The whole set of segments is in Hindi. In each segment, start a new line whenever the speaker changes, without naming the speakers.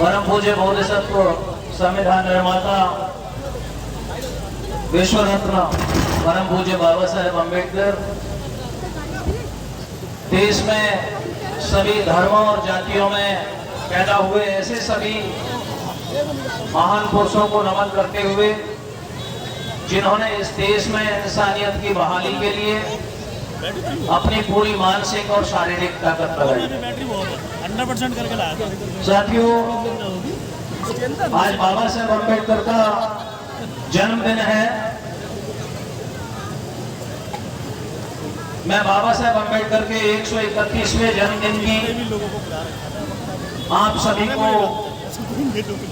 परम पूज्य बोधिसत्व संविधान निर्माता विश्व रत्न परम पूज्य बाबा साहेब अम्बेडकर देश में सभी धर्मों और जातियों में पैदा हुए ऐसे सभी महान पुरुषों को नमन करते हुए जिन्होंने इस देश में इंसानियत की बहाली के लिए अपनी पूरी मानसिक और शारीरिक ताकत लगाई।
100% करके लाया।
साथियों, आज बाबा साहेब अम्बेडकर का जन्मदिन है। मैं बाबा साहेब अम्बेडकर के 131वें जन्मदिन की आप सभी को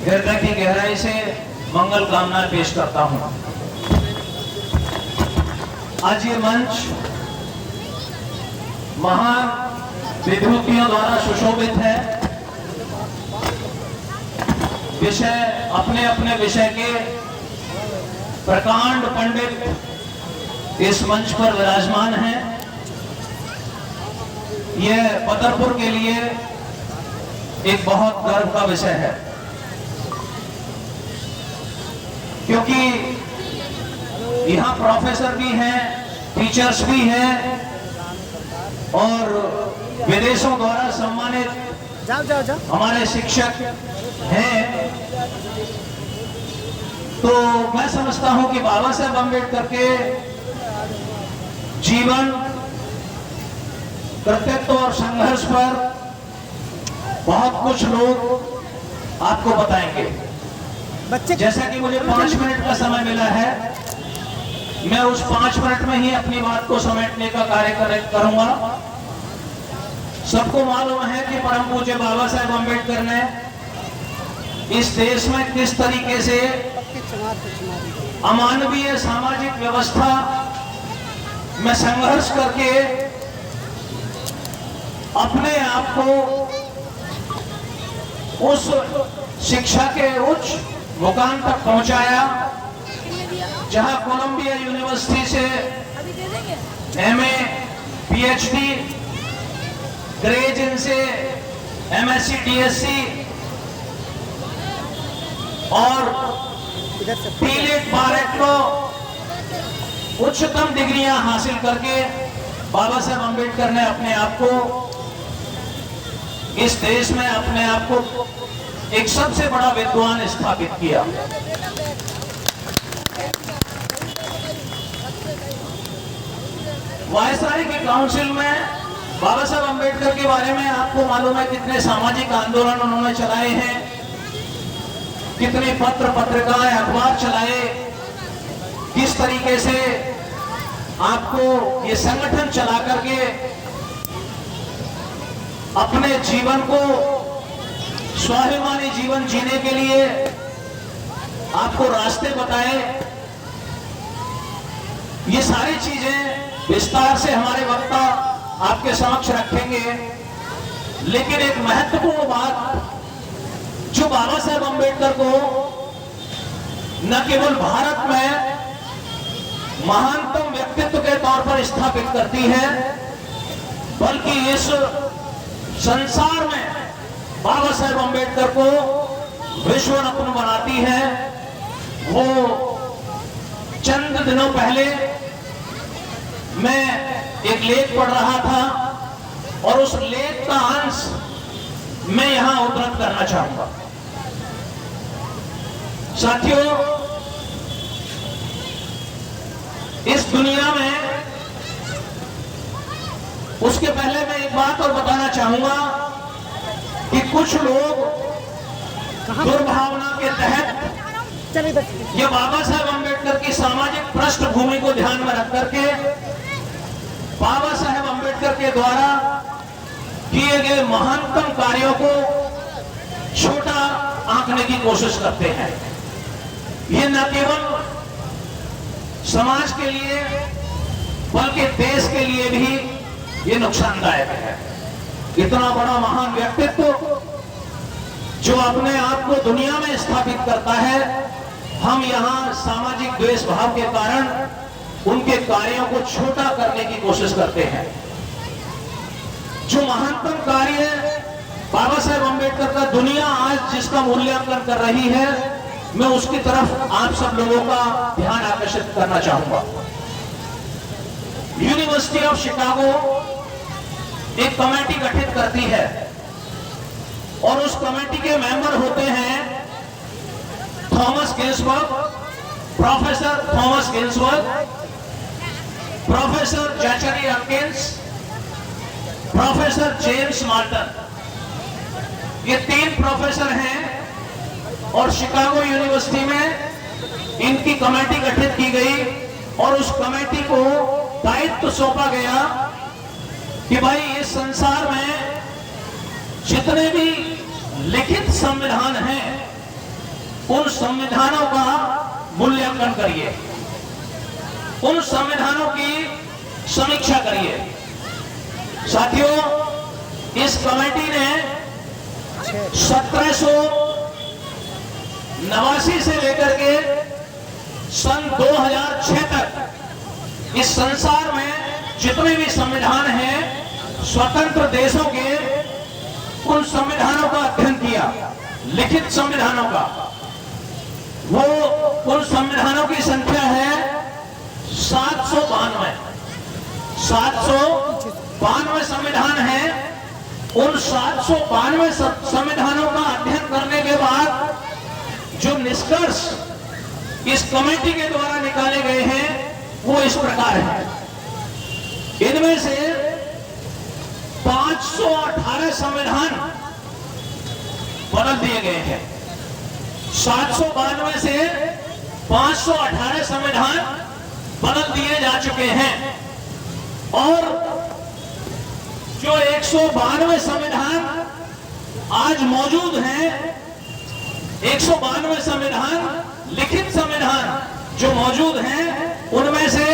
हृदय की गहराई से मंगल कामनाएं पेश करता हूं। आज ये मंच महान विभूतियों द्वारा सुशोभित है। विषय अपने अपने विषय के प्रकांड पंडित इस मंच पर विराजमान हैं। यह बदरपुर के लिए एक बहुत गर्व का विषय है, क्योंकि यहाँ प्रोफेसर भी हैं, टीचर्स भी हैं और विदेशों द्वारा सम्मानित हमारे शिक्षक हैं। तो मैं समझता हूं कि बाबा साहेब अम्बेडकर के जीवन, कर्तव्य और संघर्ष पर बहुत कुछ लोग आपको बताएंगे। जैसा कि मुझे 5 मिनट का समय मिला है, मैं उस 5 मिनट में ही अपनी बात को समेटने का कार्य करूंगा। सबको मालूम है कि परम पूज्य बाबा साहेब अम्बेडकर ने इस देश में किस तरीके से अमानवीय सामाजिक व्यवस्था में संघर्ष करके अपने आप को उस शिक्षा के उच्च मुकाम तक पहुंचाया, जहां कोलंबिया यूनिवर्सिटी से एमए, पीएचडी, ग्रेजुएशन से एमएससी, डीएससी और पीलेट बारेट को उच्चतम डिग्रियां हासिल करके बाबा साहेब अम्बेडकर ने अपने आप को इस देश में अपने आप को एक सबसे बड़ा विद्वान स्थापित किया। वायसराय की काउंसिल में बाबा साहेब अम्बेडकर के बारे में आपको मालूम है कितने सामाजिक आंदोलन उन्होंने चलाए हैं, कितने पत्र पत्रिकाएं अखबार चलाए, किस तरीके से आपको ये संगठन चला करके अपने जीवन को स्वाभिमानी जीवन जीने के लिए आपको रास्ते बताए। ये सारी चीजें विस्तार से हमारे वक्ता आपके समक्ष रखेंगे, लेकिन एक महत्वपूर्ण बात जो बाबा साहेब अम्बेडकर को न केवल भारत में महानतम व्यक्तित्व के तौर पर स्थापित करती है, बल्कि इस संसार में बाबा साहेब अम्बेडकर को विश्व रत्न बनाती है। वो चंद दिनों पहले मैं एक लेख पढ़ रहा था और उस लेख का अंश मैं यहां उद्धृत करना चाहूंगा। साथियों, इस दुनिया में उसके पहले मैं एक बात और बताना चाहूंगा कि कुछ लोग दुर्भावना के तहत ये बाबा साहेब अम्बेडकर की सामाजिक पृष्ठभूमि को ध्यान में रख करके बाबा साहेब अम्बेडकर के द्वारा किए गए महानतम कार्यों को छोटा आंकने की कोशिश करते हैं। ये न केवल समाज के लिए बल्कि देश के लिए भी ये नुकसानदायक है। इतना बड़ा महान व्यक्तित्व जो अपने आप को दुनिया में स्थापित करता है, हम यहाँ सामाजिक द्वेष भाव के कारण उनके कार्यों को छोटा करने की कोशिश करते हैं। जो महानतम कार्य बाबा साहेब अम्बेडकर का दुनिया आज जिसका मूल्यांकन कर रही है, मैं उसकी तरफ आप सब लोगों का ध्यान आकर्षित करना चाहूंगा। यूनिवर्सिटी ऑफ शिकागो एक कमेटी गठित करती है और उस कमेटी के मेंबर होते हैं Thomas Ginsberg, professor Thomas Ginsberg, professor Zachary Hawkins, professor James Martin. ये 3 प्रोफेसर हैं और शिकागो यूनिवर्सिटी में इनकी कमेटी गठित की गई और उस कमेटी को दायित्व सौंपा गया कि भाई इस संसार में जितने भी लिखित संविधान हैं उन संविधानों का मूल्यांकन करिए, उन संविधानों की समीक्षा करिए। साथियों, इस कमेटी ने 1789 से लेकर के सन 2006 तक इस संसार में जितने भी संविधान हैं स्वतंत्र देशों के, उन संविधानों का अध्ययन किया, लिखित संविधानों का। वो उन संविधानों की संख्या है 792 संविधान है। उन 792 संविधानों का अध्ययन करने के बाद जो निष्कर्ष इस कमेटी के द्वारा निकाले गए हैं वो इस प्रकार है। इनमें से 518 संविधान बदल दिए गए हैं। 792 से 518 संविधान बदल दिए जा चुके हैं और जो 192 संविधान आज मौजूद हैं, 192 संविधान लिखित संविधान जो मौजूद हैं, उनमें से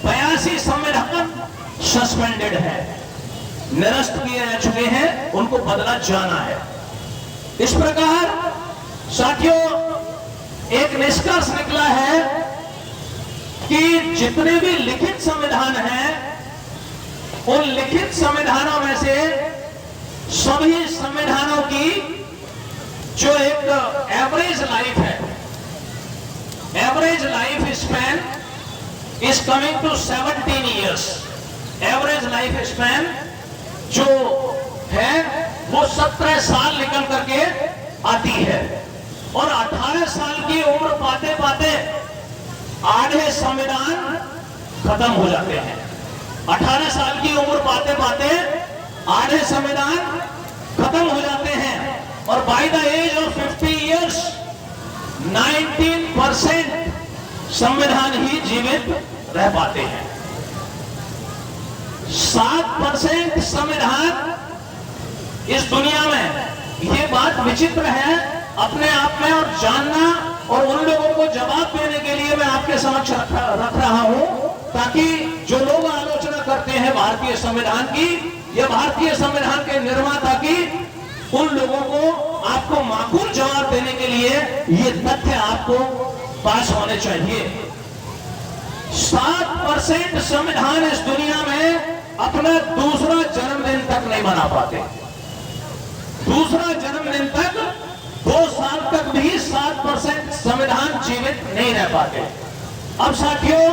82 संविधान सस्पेंडेड है, निरस्त किए जा चुके हैं, उनको बदला जाना है। इस प्रकार साथियों, एक निष्कर्ष निकला है कि जितने भी लिखित संविधान हैं उन लिखित संविधानों में से सभी संविधानों की जो एक एवरेज लाइफ है, average life span is coming to 17 years. Average life span जो है वो 17 साल निकल करके आती है और 18 साल की उम्र पाते पाते आधे संविधान खत्म हो जाते हैं। 18 साल की उम्र पाते पाते आधे संविधान खत्म हो जाते हैं और by the age of 50 years 19% संविधान ही जीवित रह पाते हैं। 7% संविधान इस दुनिया में, ये बात विचित्र है अपने आप में और जानना और उन लोगों को जवाब देने के लिए मैं आपके समक्ष रख रहा हूं, ताकि जो लोग आलोचना करते हैं भारतीय संविधान की या भारतीय संविधान के निर्माता की, उन लोगों को आपको माकूल जवाब देने के लिए ये तथ्य आपको पास होने चाहिए। 7% संविधान इस दुनिया में अपना दूसरा जन्मदिन तक नहीं मना पाते। दूसरा जन्मदिन तक 2 साल तक भी 7% संविधान जीवित नहीं रह पाते। अब साथियों,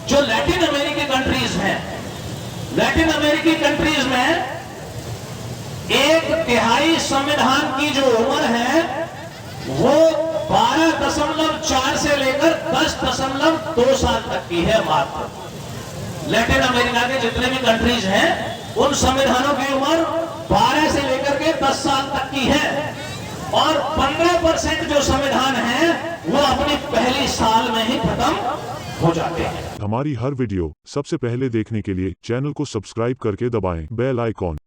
जो लैटिन अमेरिकी कंट्रीज हैं, लैटिन अमेरिकी कंट्रीज में 1/3 संविधान की जो उम्र है वो 12.4 से लेकर 10.2 साल तक की है मात्र। लैटिन अमेरिका के जितने भी कंट्रीज हैं उन संविधानों की उम्र 12 से लेकर के 10 साल तक की है और 15% जो संविधान है वो अपनी पहली साल में ही खत्म हो जाते हैं।
हमारी हर वीडियो सबसे पहले देखने के लिए चैनल को सब्सक्राइब करके दबाएं बेल आइकॉन।